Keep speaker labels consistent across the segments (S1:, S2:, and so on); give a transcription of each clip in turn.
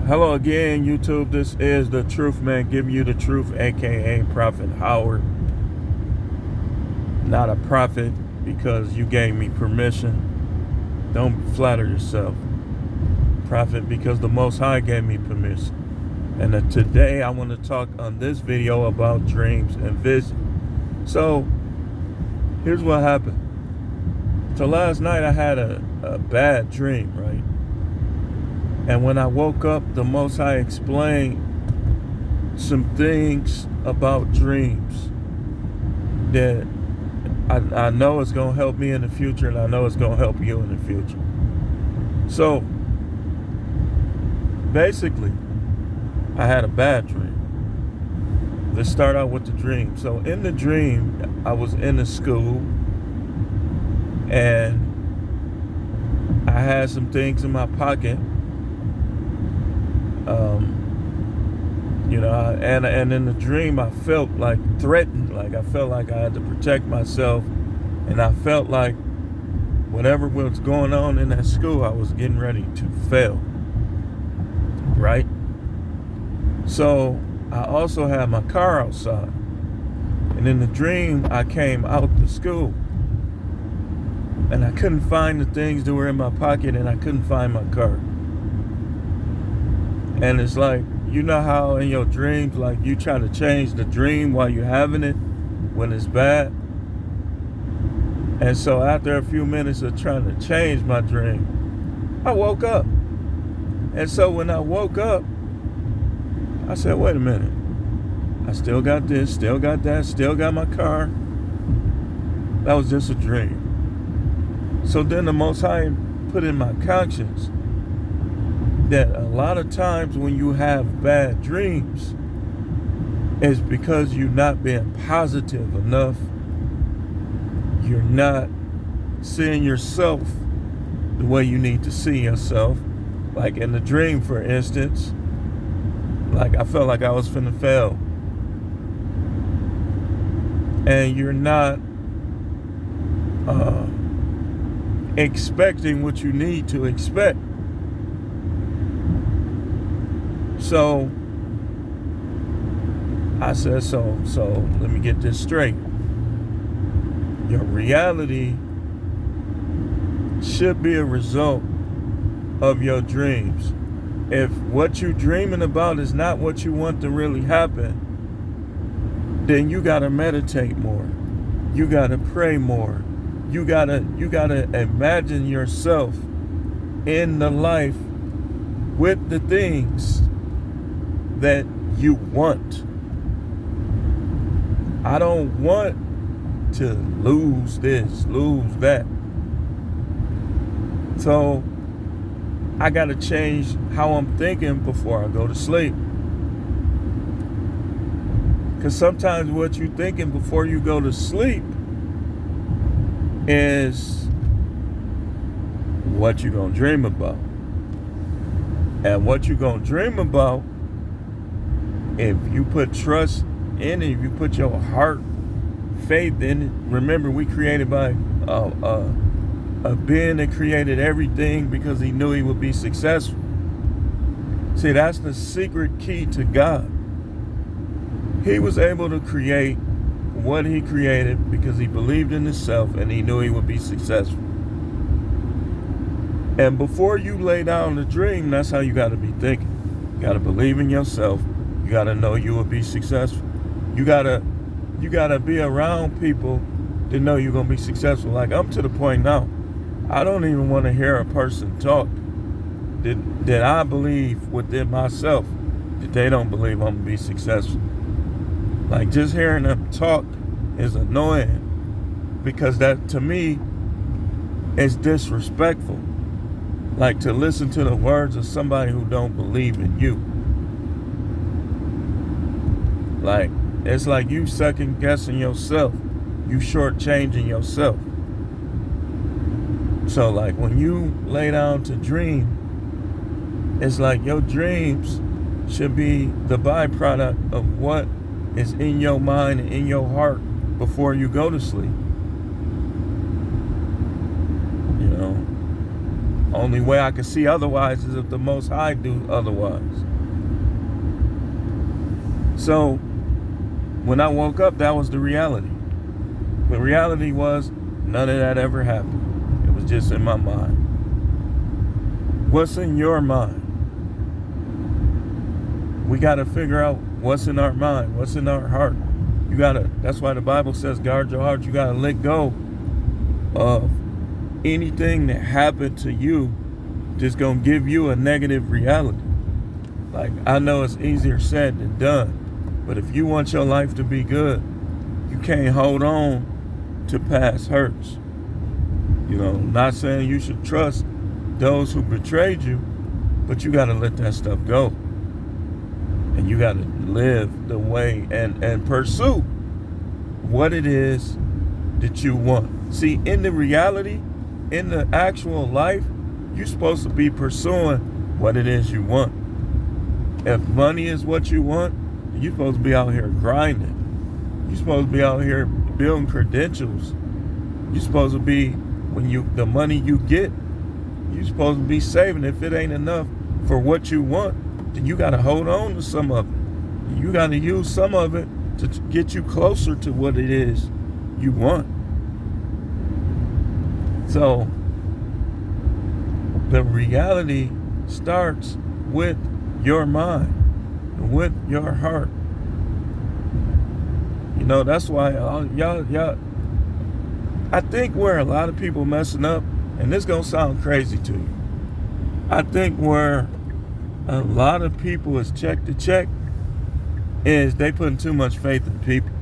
S1: Hello again, YouTube. This is the Truth Man giving you the truth, aka Prophet Howard. Not a prophet because you gave me permission. Don't flatter yourself. Prophet because the Most High gave me permission. And today I want to talk on this video about dreams and vision. So here's what happened. So last night I had a bad dream, right? And when I woke up, the Most High explained some things about dreams that I know it's going to help me in the future, and I know it's going to help you in the future. So, basically, I had a bad dream. Let's start out with the dream. So, in the dream, I was in a school, and I had some things in my pocket. And in the dream I felt like threatened, like I felt like I had to protect myself, and I felt like whatever was going on in that school, I was getting ready to fail, right? So I also had my car outside, and in the dream I came out the school, and I couldn't find the things that were in my pocket, and I couldn't find my car. And it's like, you know how in your dreams, like you try to change the dream while you're having it when it's bad? And so after a few minutes of trying to change my dream, I woke up. And so when I woke up, I said, wait a minute. I still got this, still got that, still got my car. That was just a dream. So then the Most High put in my conscience that a lot of times when you have bad dreams, it's because you're not being positive enough. You're not seeing yourself the way you need to see yourself. Like in the dream, for instance, like I felt like I was finna fail. And you're not expecting what you need to expect. So I said, so let me get this straight. Your reality should be a result of your dreams. If what you're dreaming about is not what you want to really happen, then you gotta meditate more. You gotta pray more. You gotta imagine yourself in the life with the things that you want. I don't want to lose this, lose that. So I gotta change how I'm thinking before I go to sleep. Because sometimes what you're thinking before you go to sleep is what you're gonna dream about. And what you're gonna dream about, if you put trust in it, if you put your heart, faith in it. Remember, we created by a being that created everything because he knew he would be successful. See, that's the secret key to God. He was able to create what he created because he believed in himself and he knew he would be successful. And before you lay down the dream, that's how you got to be thinking. You got to believe in yourself. You got to know you will be successful. You got to be around people that know you're going to be successful. Like, I'm to the point now, I don't even want to hear a person talk that I believe within myself that they don't believe I'm going to be successful. Like, just hearing them talk is annoying because that, to me, is disrespectful. Like, to listen to the words of somebody who don't believe in you. Like, it's like you second guessing yourself. You shortchanging yourself. So like when you lay down to dream, it's like your dreams should be the byproduct of what is in your mind and in your heart before you go to sleep. You know? Only way I can see otherwise is if the Most High do otherwise. So when I woke up, that was the reality. The reality was none of that ever happened. It was just in my mind. What's in your mind? We got to figure out what's in our mind, what's in our heart. That's why the Bible says, guard your heart. You got to let go of anything that happened to you just going to give you a negative reality. Like, I know it's easier said than done, but if you want your life to be good, you can't hold on to past hurts. Not saying you should trust those who betrayed you, but you got to let that stuff go. And you got to live the way and pursue what it is that you want. See, in the reality, in the actual life, you're supposed to be pursuing what it is you want. If money is what you want, you're supposed to be out here grinding. You're supposed to be out here building credentials. You're supposed to be, the money you get, you're supposed to be saving. If it ain't enough for what you want, then you got to hold on to some of it. You got to use some of it to get you closer to what it is you want. So the reality starts with your mind, with your heart. That's why y'all. I think where a lot of people messing up, and this gonna sound crazy to you, I think where a lot of people is check to check is they putting too much faith in people.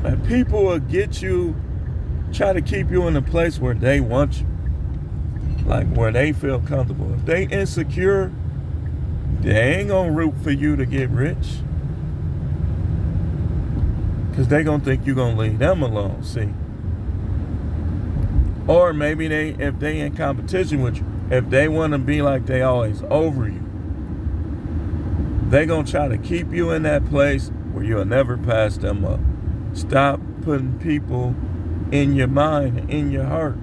S1: And people will get you, try to keep you in a place where they want you, like where they feel comfortable. If they insecure, they ain't gonna root for you to get rich, because they gonna think you gonna leave them alone, see. Or maybe if they in competition with you, if they want to be like they always over you, they gonna try to keep you in that place where you'll never pass them up. Stop putting people in your mind and in your heart.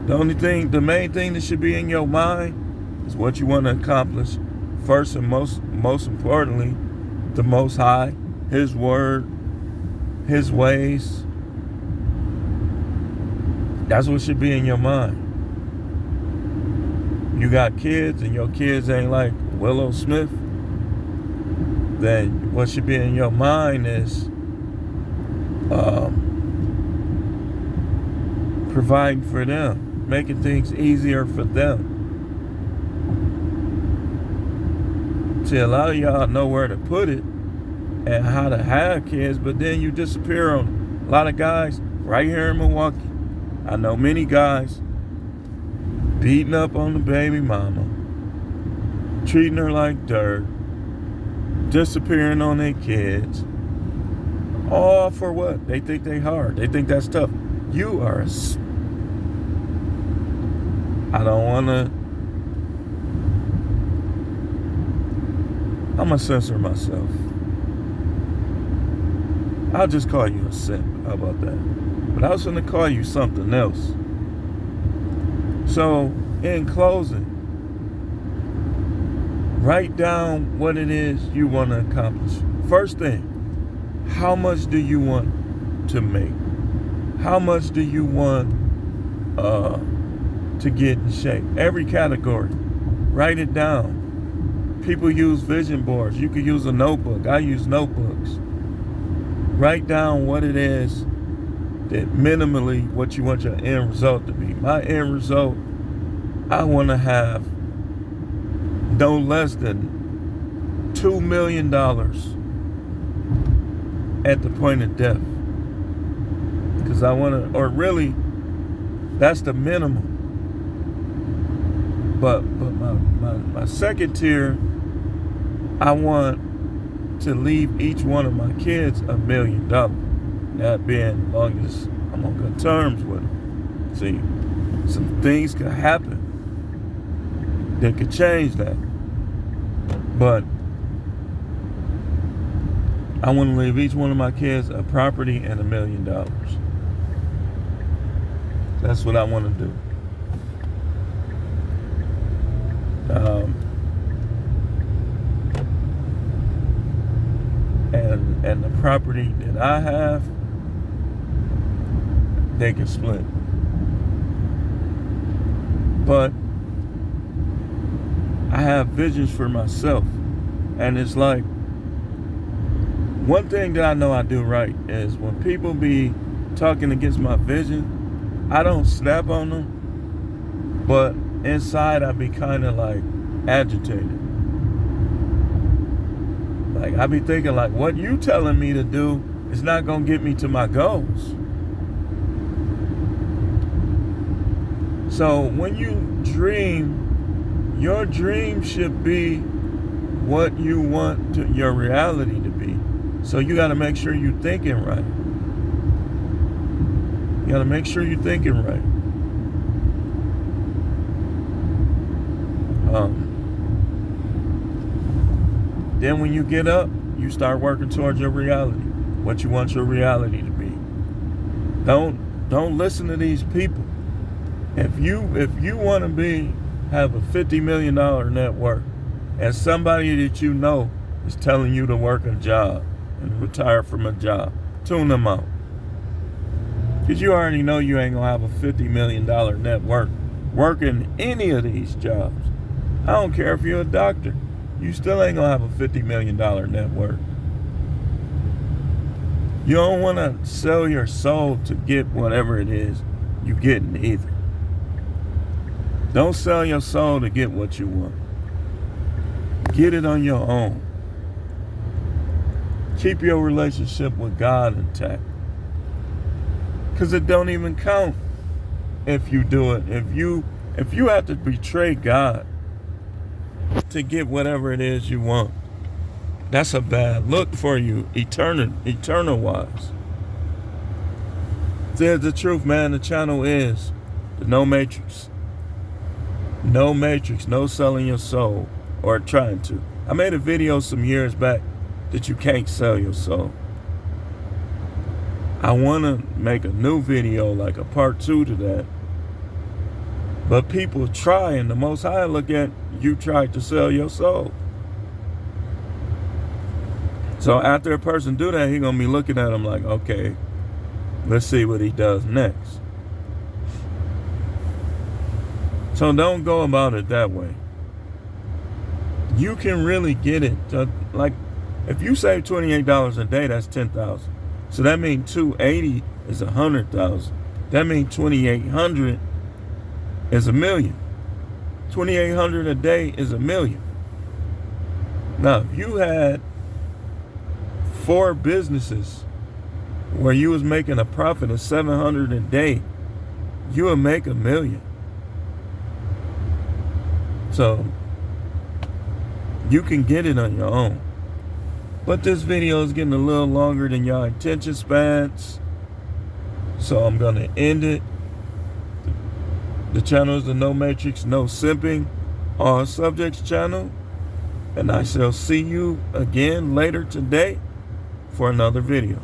S1: The main thing that should be in your mind is what you want to accomplish. First and most importantly, the Most High, His Word, His ways. That's what should be in your mind. You got kids and your kids ain't like Willow Smith, then what should be in your mind is providing for them, making things easier for them. See, a lot of y'all know where to put it and how to have kids, but then you disappear on a lot of guys right here in Milwaukee. I know many guys beating up on the baby mama, treating her like dirt, disappearing on their kids. All for what? They think they hard. They think that's tough. You are I don't want to... I'm going to censor myself. I'll just call you a simp. How about that? But I was going to call you something else. So, in closing, write down what it is you want to accomplish. First thing, how much do you want to make? How much do you want to get in shape? Every category. Write it down. People use vision boards. You could use a notebook. I use notebooks. Write down what it is that minimally what you want your end result to be. My end result, I want to have no less than $2 million at the point of death. Because I want to, or really, that's the minimum. But my second tier, I want to leave each one of my kids $1 million. That being as long as I'm on good terms with them. See, some things could happen that could change that. But I want to leave each one of my kids a property and $1 million. That's what I want to do. and the property that I have, they can split. But I have visions for myself. And it's like, one thing that I know I do right is when people be talking against my vision, I don't snap on them, but inside I be kind of like agitated. Like I be thinking like, what you telling me to do is not gonna get me to my goals. So when you dream, your dream should be what you want your reality to be. So you got to make sure you're thinking right. You got to make sure you're thinking right. Then when you get up, you start working towards your reality, what you want your reality to be. Don't listen to these people. If you want to have a $50 million net worth, and somebody that you know is telling you to work a job and retire from a job, tune them out. Because you already know you ain't going to have a $50 million net worth working any of these jobs. I don't care if you're a doctor. You still ain't going to have a $50 million net worth. You don't want to sell your soul to get whatever it is you getting either. Don't sell your soul to get what you want. Get it on your own. Keep your relationship with God intact. Because it don't even count if you do it. If you have to betray God to get whatever it is you want, that's a bad look for you, eternal wise. There's the truth, man. The channel is the No Matrix. No Matrix, no selling your soul, or trying to. I made a video some years back that you can't sell your soul. I want to make a new video, like a part 2 to that. But people try, and the Most High look at you tried to sell your soul. So after a person do that, he going to be looking at them like, okay, let's see what he does next. So don't go about it that way. You can really get it. Like, if you save $28 a day, that's $10,000. So that means 280 is 100,000. That means 2,800 is $1 million. 2,800 a day is $1 million. Now, if you had 4 businesses where you was making a profit of $700 a day, you would make $1 million. So you can get it on your own. But this video is getting a little longer than your attention spans, so I'm going to end it. The channel is the No Matrix, No Simping, All Subjects channel. And I shall see you again later today for another video.